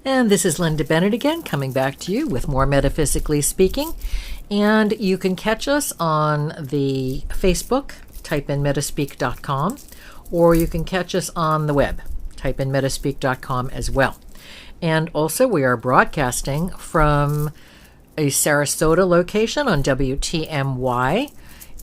And this is Linda Bennett again, coming back to you with more Metaphysically Speaking. And you can catch us on the Facebook, type in metaspeak.com, or you can catch us on the web, type in metaspeak.com as well. And also we are broadcasting from a Sarasota location on WTMY,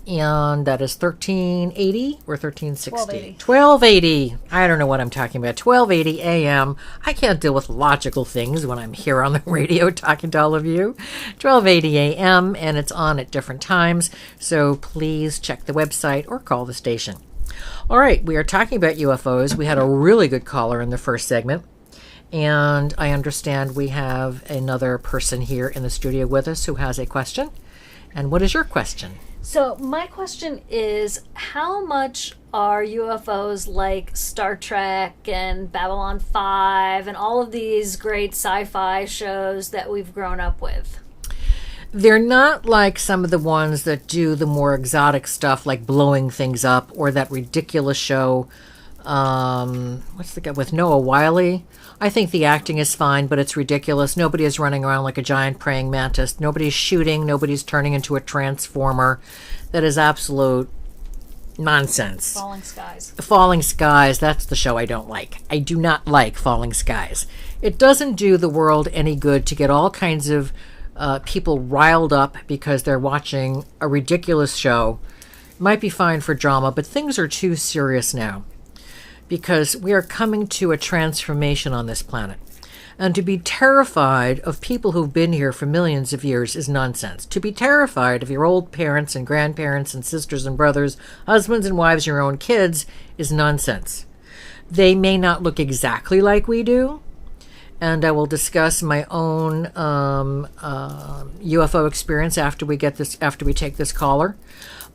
and that is 1380 or 1360? 1280. I don't know what I'm talking about. 1280 a.m. I can't deal with logical things when I'm here on the radio talking to all of you. 1280 a.m. and it's on at different times, so please check the website or call the station. All right, we are talking about UFOs. We had a really good caller in the first segment, and I understand we have another person here in the studio with us who has a question. And what is your question? So my question is, how much are UFOs like Star Trek and Babylon 5 and all of these great sci-fi shows that we've grown up with? They're not like some of the ones that do the more exotic stuff like blowing things up, or that ridiculous show, what's the guy with Noah Wiley? I think the acting is fine, but it's ridiculous. Nobody is running around like a giant praying mantis. Nobody's shooting. Nobody's turning into a transformer. That is absolute nonsense. Falling Skies. Falling Skies, that's the show I don't like. I do not like Falling Skies. It doesn't do the world any good to get all kinds of people riled up because they're watching a ridiculous show. It might be fine for drama, but things are too serious now, because we are coming to a transformation on this planet. And to be terrified of people who've been here for millions of years is nonsense. To be terrified of your old parents and grandparents and sisters and brothers, husbands and wives, your own kids, is nonsense. They may not look exactly like we do, and I will discuss my own UFO experience after we take this caller.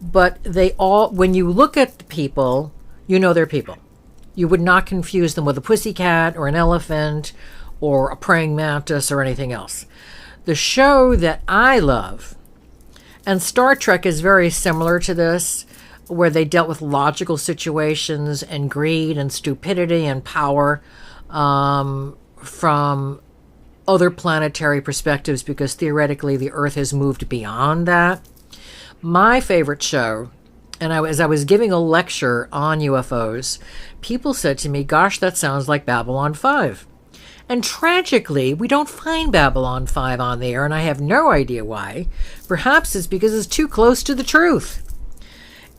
But they all, when you look at the people, you know they're people. You would not confuse them with a pussycat or an elephant or a praying mantis or anything else. The show that I love, and Star Trek is very similar to this, where they dealt with logical situations and greed and stupidity and power from other planetary perspectives, because theoretically the Earth has moved beyond that. My favorite show, and as I was giving a lecture on UFOs, people said to me, gosh, that sounds like Babylon 5. And tragically, we don't find Babylon 5 on there, and I have no idea why. Perhaps it's because it's too close to the truth.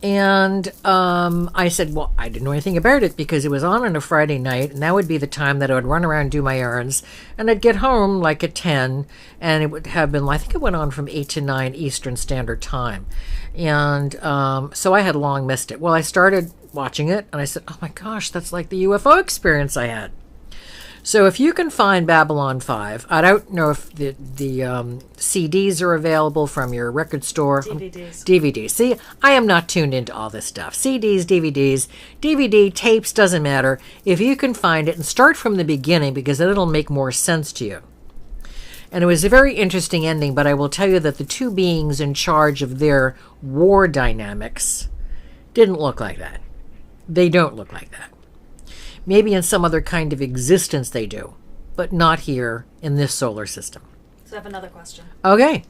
And I said, well, I didn't know anything about it because it was on a Friday night, and that would be the time that I would run around and do my errands, and I'd get home like at 10, and it would have been, I think it went on from 8 to 9 Eastern Standard Time. And so I had long missed it. Well, I started watching it, and I said, oh my gosh, that's like the UFO experience I had. So if you can find Babylon 5, I don't know if the CDs are available from your record store. DVDs. See, I am not tuned into all this stuff. CDs, DVDs, DVD, tapes, doesn't matter. If you can find it and start from the beginning, because then it'll make more sense to you. And it was a very interesting ending, but I will tell you that the two beings in charge of their war dynamics didn't look like that. They don't look like that. Maybe in some other kind of existence they do, but not here in this solar system. So I have another question. Okay.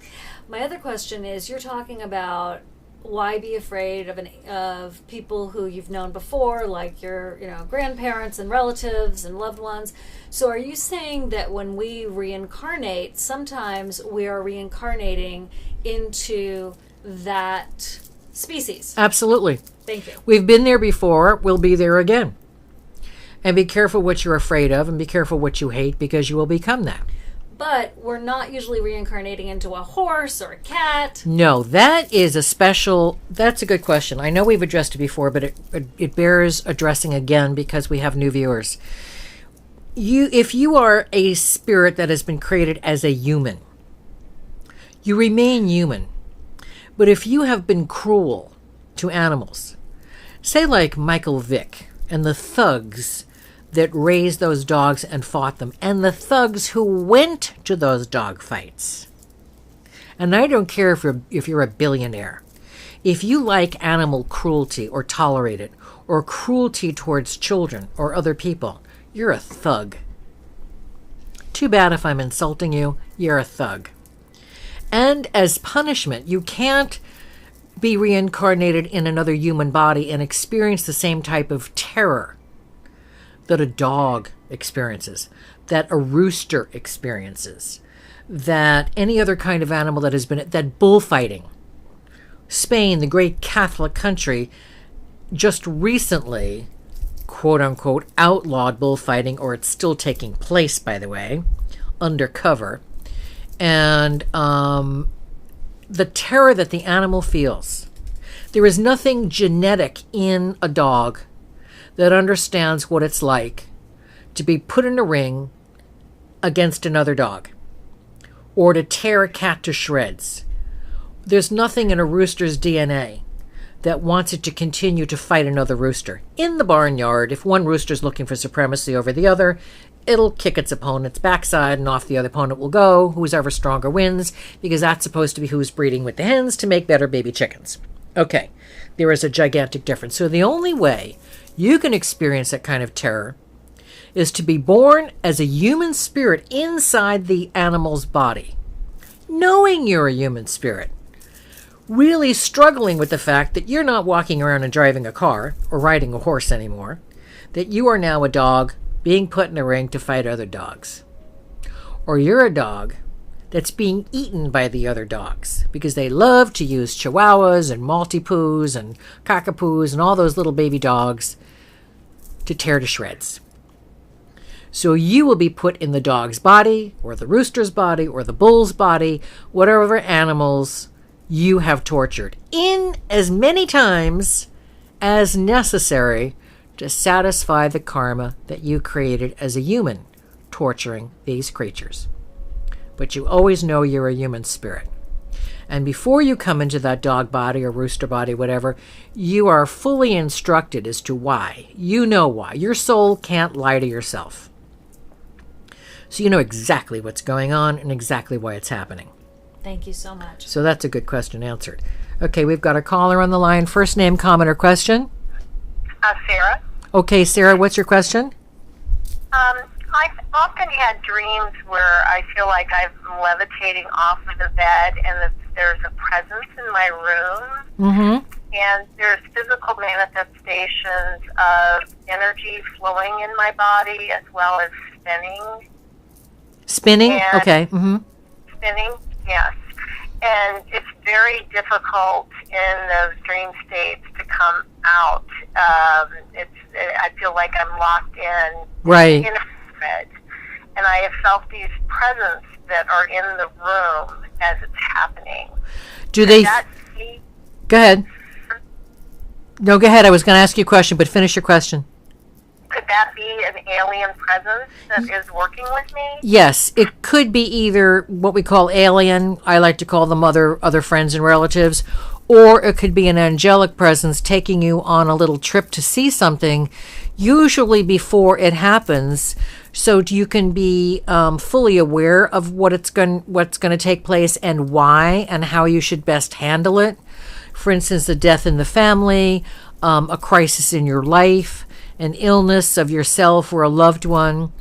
My other question is, you're talking about why be afraid of people who you've known before, like your grandparents and relatives and loved ones. So are you saying that when we reincarnate, sometimes we are reincarnating into that species? Absolutely. Thank you. We've been there before. We'll be there again. And be careful what you're afraid of, and be careful what you hate, because you will become that. But we're not usually reincarnating into a horse or a cat. No, that's a good question. I know we've addressed it before, but it bears addressing again because we have new viewers. If you are a spirit that has been created as a human, you remain human. But if you have been cruel to animals, say like Michael Vick and the thugs that raised those dogs and fought them, and the thugs who went to those dog fights. And I don't care if you're a billionaire. If you like animal cruelty or tolerate it, or cruelty towards children or other people, you're a thug. Too bad if I'm insulting you. You're a thug. And as punishment, you can't be reincarnated in another human body and experience the same type of terror that a dog experiences, that a rooster experiences, that any other kind of animal that has been, that bullfighting. Spain, the great Catholic country, just recently, quote unquote, outlawed bullfighting, or it's still taking place, by the way, undercover. And the terror that the animal feels. There is nothing genetic in a dog that understands what it's like to be put in a ring against another dog, or to tear a cat to shreds. There's nothing in a rooster's DNA that wants it to continue to fight another rooster. In the barnyard, if one rooster's looking for supremacy over the other, it'll kick its opponent's backside and off the other opponent will go. Who's ever stronger wins, because that's supposed to be who's breeding with the hens to make better baby chickens. Okay, there is a gigantic difference. So the only way you can experience that kind of terror is to be born as a human spirit inside the animal's body, knowing you're a human spirit, really struggling with the fact that you're not walking around and driving a car or riding a horse anymore, that you are now a dog being put in a ring to fight other dogs. Or you're a dog that's being eaten by the other dogs because they love to use chihuahuas and maltipoos and cockapoos and all those little baby dogs to tear to shreds. So you will be put in the dog's body, or the rooster's body, or the bull's body, whatever animals you have tortured, in as many times as necessary to satisfy the karma that you created as a human, torturing these creatures. But you always know you're a human spirit. And before you come into that dog body or rooster body, whatever, you are fully instructed as to why. You know why. Your soul can't lie to yourself. So you know exactly what's going on and exactly why it's happening. Thank you so much. So that's a good question answered. Okay, we've got a caller on the line. First name, comment, or question? Sarah. Okay, Sarah, what's your question? I've often had dreams where I feel like I'm levitating off of the bed and that there's a presence in my room. Mm-hmm. And there's physical manifestations of energy flowing in my body as well as spinning. Spinning? And okay. Mm-hmm. Spinning, yes. And it's very difficult in those dream states to come out. I feel like I'm locked in Right. in a bed. And I have felt these presence that are in the room as it's happening. Do they... See? Go ahead. No, go ahead. I was going to ask you a question, but finish your question. Could that be an alien presence that is working with me? Yes, it could be either what we call alien, I like to call them other friends and relatives, or it could be an angelic presence taking you on a little trip to see something, usually before it happens, so you can be fully aware of what's going to take place and why and how you should best handle it. For instance, a death in the family, a crisis in your life, an illness of yourself or a loved one,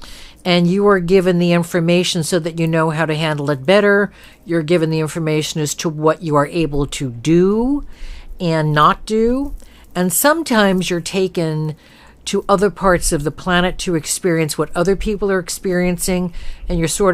and you are given the information so that you know how to handle it better. You're given the information as to what you are able to do and not do. And sometimes you're taken to other parts of the planet to experience what other people are experiencing, and you're sort of